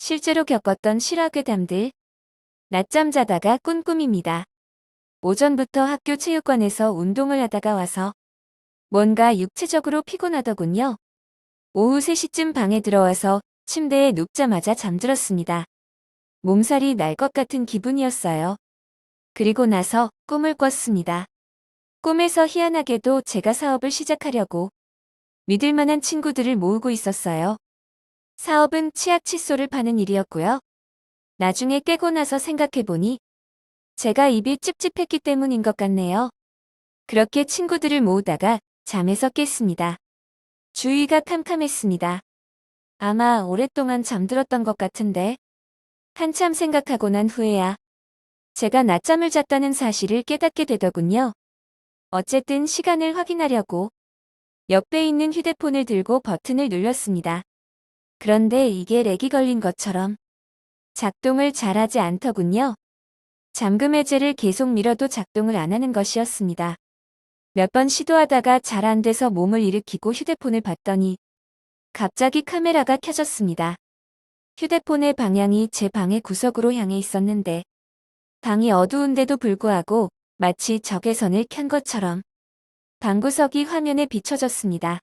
실제로 겪었던 실화괴담들. 낮잠 자다가 꾼 꿈입니다. 오전부터 학교 체육관에서 운동을 하다가 와서 뭔가 육체적으로 피곤하더군요. 오후 3시쯤 방에 들어와서 침대에 눕자마자 잠들었습니다. 몸살이 날 것 같은 기분이었어요. 그리고 나서 꿈을 꿨습니다. 꿈에서 희한하게도 제가 사업을 시작하려고 믿을 만한 친구들을 모으고 있었어요. 사업은 치약 칫솔을 파는 일이었고요. 나중에 깨고 나서 생각해보니 제가 입이 찝찝했기 때문인 것 같네요. 그렇게 친구들을 모으다가 잠에서 깼습니다. 주위가 캄캄했습니다. 아마 오랫동안 잠들었던 것 같은데. 한참 생각하고 난 후에야 제가 낮잠을 잤다는 사실을 깨닫게 되더군요. 어쨌든 시간을 확인하려고 옆에 있는 휴대폰을 들고 버튼을 눌렀습니다. 그런데 이게 렉이 걸린 것처럼 작동을 잘하지 않더군요. 잠금 해제를 계속 밀어도 작동을 안 하는 것이었습니다. 몇 번 시도하다가 잘 안 돼서 몸을 일으키고 휴대폰을 봤더니 갑자기 카메라가 켜졌습니다. 휴대폰의 방향이 제 방의 구석으로 향해 있었는데 방이 어두운데도 불구하고 마치 적외선을 켠 것처럼 방구석이 화면에 비춰졌습니다.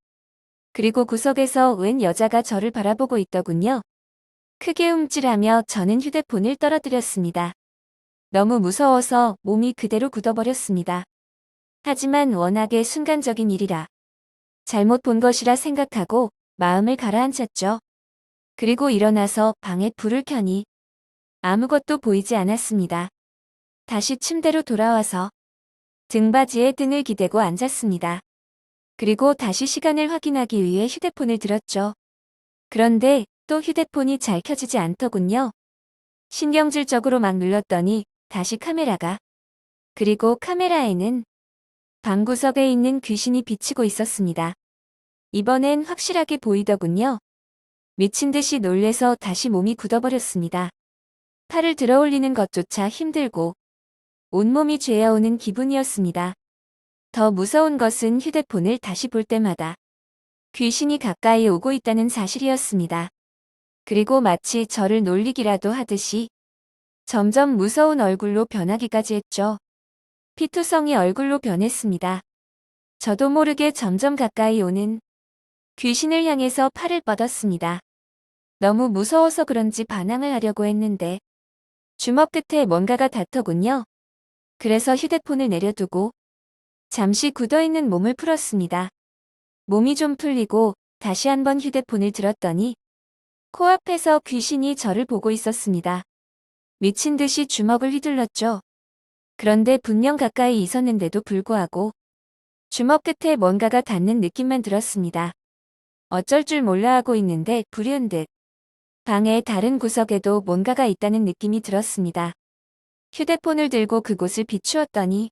그리고 구석에서 웬 여자가 저를 바라보고 있더군요. 크게 움찔하며 저는 휴대폰을 떨어뜨렸습니다. 너무 무서워서 몸이 그대로 굳어버렸습니다. 하지만 워낙에 순간적인 일이라 잘못 본 것이라 생각하고 마음을 가라앉혔죠. 그리고 일어나서 방에 불을 켜니 아무것도 보이지 않았습니다. 다시 침대로 돌아와서 등받이에 등을 기대고 앉았습니다. 그리고 다시 시간을 확인하기 위해 휴대폰을 들었죠. 그런데 또 휴대폰이 잘 켜지지 않더군요. 신경질적으로 막 눌렀더니 다시 카메라가. 그리고 카메라에는 방구석에 있는 귀신이 비치고 있었습니다. 이번엔 확실하게 보이더군요. 미친 듯이 놀래서 다시 몸이 굳어버렸습니다. 팔을 들어 올리는 것조차 힘들고 온몸이 죄어오는 기분이었습니다. 더 무서운 것은 휴대폰을 다시 볼 때마다 귀신이 가까이 오고 있다는 사실이었습니다. 그리고 마치 저를 놀리기라도 하듯이 점점 무서운 얼굴로 변하기까지 했죠. 피투성이 얼굴로 변했습니다. 저도 모르게 점점 가까이 오는 귀신을 향해서 팔을 뻗었습니다. 너무 무서워서 그런지 반항을 하려고 했는데 주먹 끝에 뭔가가 닿더군요. 그래서 휴대폰을 내려두고 잠시 굳어있는 몸을 풀었습니다. 몸이 좀 풀리고 다시 한번 휴대폰을 들었더니 코앞에서 귀신이 저를 보고 있었습니다. 미친 듯이 주먹을 휘둘렀죠. 그런데 분명 가까이 있었는데도 불구하고 주먹 끝에 뭔가가 닿는 느낌만 들었습니다. 어쩔 줄 몰라 하고 있는데 불현듯 방의 다른 구석에도 뭔가가 있다는 느낌이 들었습니다. 휴대폰을 들고 그곳을 비추었더니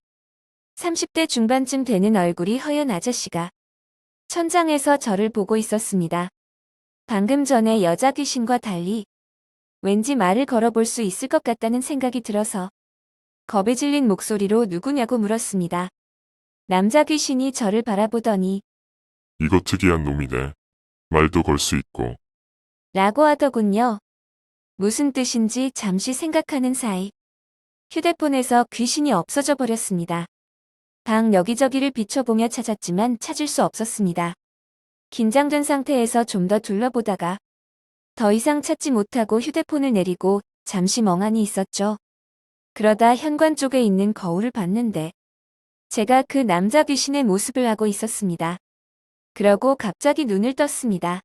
30대 중반쯤 되는 얼굴이 허연 아저씨가 천장에서 저를 보고 있었습니다. 방금 전에 여자 귀신과 달리 왠지 말을 걸어볼 수 있을 것 같다는 생각이 들어서 겁에 질린 목소리로 누구냐고 물었습니다. 남자 귀신이 저를 바라보더니 이거 특이한 놈이네. 말도 걸 수 있고. 라고 하더군요. 무슨 뜻인지 잠시 생각하는 사이 휴대폰에서 귀신이 없어져 버렸습니다. 방 여기저기를 비춰보며 찾았지만 찾을 수 없었습니다. 긴장된 상태에서 좀 더 둘러보다가 더 이상 찾지 못하고 휴대폰을 내리고 잠시 멍하니 있었죠. 그러다 현관 쪽에 있는 거울을 봤는데 제가 그 남자 귀신의 모습을 하고 있었습니다. 그러고 갑자기 눈을 떴습니다.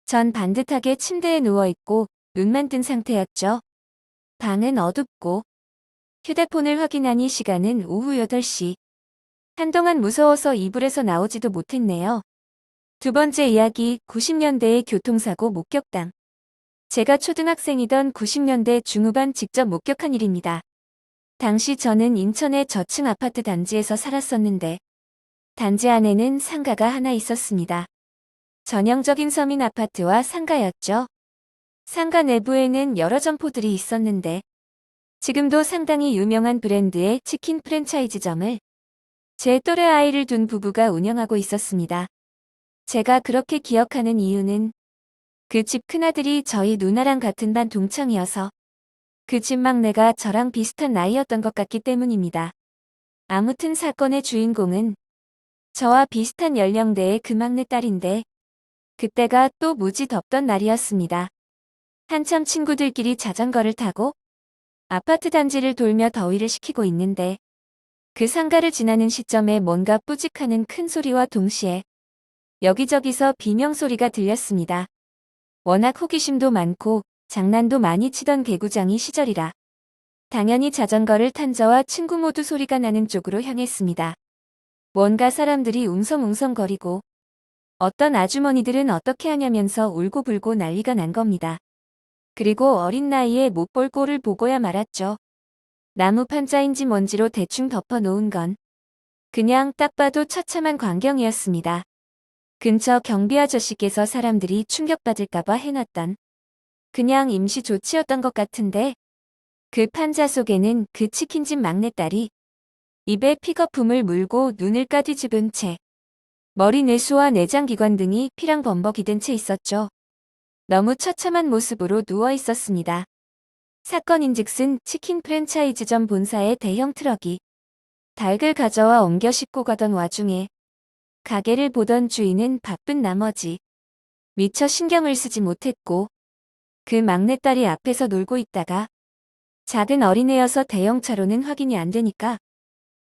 전 반듯하게 침대에 누워있고 눈만 뜬 상태였죠. 방은 어둡고 휴대폰을 확인하니 시간은 오후 8시. 한동안 무서워서 이불에서 나오지도 못했네요. 두 번째 이야기 90년대의 교통사고 목격담. 제가 초등학생이던 90년대 중후반 직접 목격한 일입니다. 당시 저는 인천의 저층 아파트 단지에서 살았었는데 단지 안에는 상가가 하나 있었습니다. 전형적인 서민 아파트와 상가였죠. 상가 내부에는 여러 점포들이 있었는데 지금도 상당히 유명한 브랜드의 치킨 프랜차이즈점을 제 또래 아이를 둔 부부가 운영하고 있었습니다. 제가 그렇게 기억하는 이유는 그 집 큰아들이 저희 누나랑 같은 반 동창이어서 그 집 막내가 저랑 비슷한 나이였던 것 같기 때문입니다. 아무튼 사건의 주인공은 저와 비슷한 연령대의 그 막내딸인데 그때가 또 무지 덥던 날이었습니다. 한참 친구들끼리 자전거를 타고 아파트 단지를 돌며 더위를 식히고 있는데 그 상가를 지나는 시점에 뭔가 뿌직하는 큰 소리와 동시에 여기저기서 비명소리가 들렸습니다. 워낙 호기심도 많고 장난도 많이 치던 개구장이 시절이라 당연히 자전거를 탄 저와 친구 모두 소리가 나는 쪽으로 향했습니다. 뭔가 사람들이 웅성웅성거리고 어떤 아주머니들은 어떻게 하냐면서 울고불고 난리가 난 겁니다. 그리고 어린 나이에 못 볼 꼴을 보고야 말았죠. 나무 판자인지 뭔지로 대충 덮어놓은 건 그냥 딱 봐도 처참한 광경이었습니다. 근처 경비 아저씨께서 사람들이 충격받을까봐 해놨던 그냥 임시 조치였던 것 같은데 그 판자 속에는 그 치킨집 막내딸이 입에 픽업품을 물고 눈을 까뒤집은 채 머리 내수와 내장기관 등이 피랑 범벅이 된 채 있었죠. 너무 처참한 모습으로 누워 있었습니다. 사건인즉슨 치킨 프랜차이즈점 본사의 대형 트럭이 닭을 가져와 옮겨 싣고 가던 와중에 가게를 보던 주인은 바쁜 나머지 미처 신경을 쓰지 못했고 그 막내딸이 앞에서 놀고 있다가 작은 어린애여서 대형차로는 확인이 안 되니까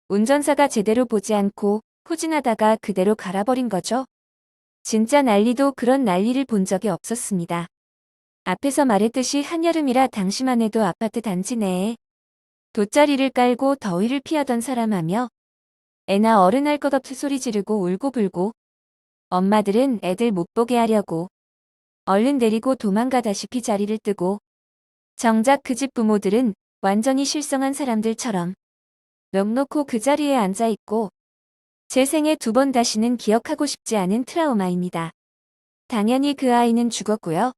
운전사가 제대로 보지 않고 후진하다가 그대로 갈아버린 거죠. 진짜 난리도 그런 난리를 본 적이 없었습니다. 앞에서 말했듯이 한여름이라 당시만 해도 아파트 단지 내에 돗자리를 깔고 더위를 피하던 사람하며 애나 어른 할 것 없이 소리 지르고 울고불고 엄마들은 애들 못 보게 하려고 얼른 내리고 도망가다시피 자리를 뜨고 정작 그 집 부모들은 완전히 실성한 사람들처럼 넋놓고 그 자리에 앉아있고 제 생에 2번 다시는 기억하고 싶지 않은 트라우마입니다. 당연히 그 아이는 죽었고요.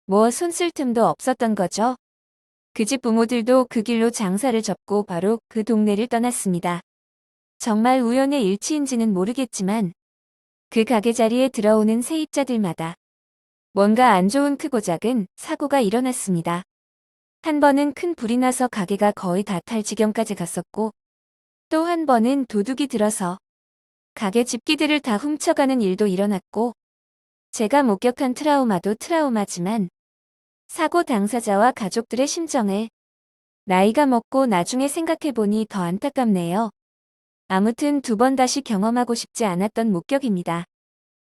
뭐 손 쓸 틈도 없었던 거죠. 그 집 부모들도 그 길로 장사를 접고 바로 그 동네를 떠났습니다. 정말 우연의 일치인지는 모르겠지만 그 가게 자리에 들어오는 세입자들마다 뭔가 안 좋은 크고 작은 사고가 일어났습니다. 한 번은 큰 불이 나서 가게가 거의 다 탈 지경까지 갔었고 또 한 번은 도둑이 들어서 가게 집기들을 다 훔쳐가는 일도 일어났고 제가 목격한 트라우마도 트라우마지만 사고 당사자와 가족들의 심정을 나이가 먹고 나중에 생각해보니 더 안타깝네요. 아무튼 2번 다시 경험하고 싶지 않았던 목격입니다.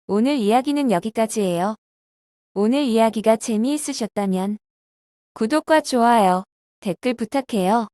오늘 이야기는 여기까지예요. 오늘 이야기가 재미있으셨다면 구독과 좋아요, 댓글 부탁해요.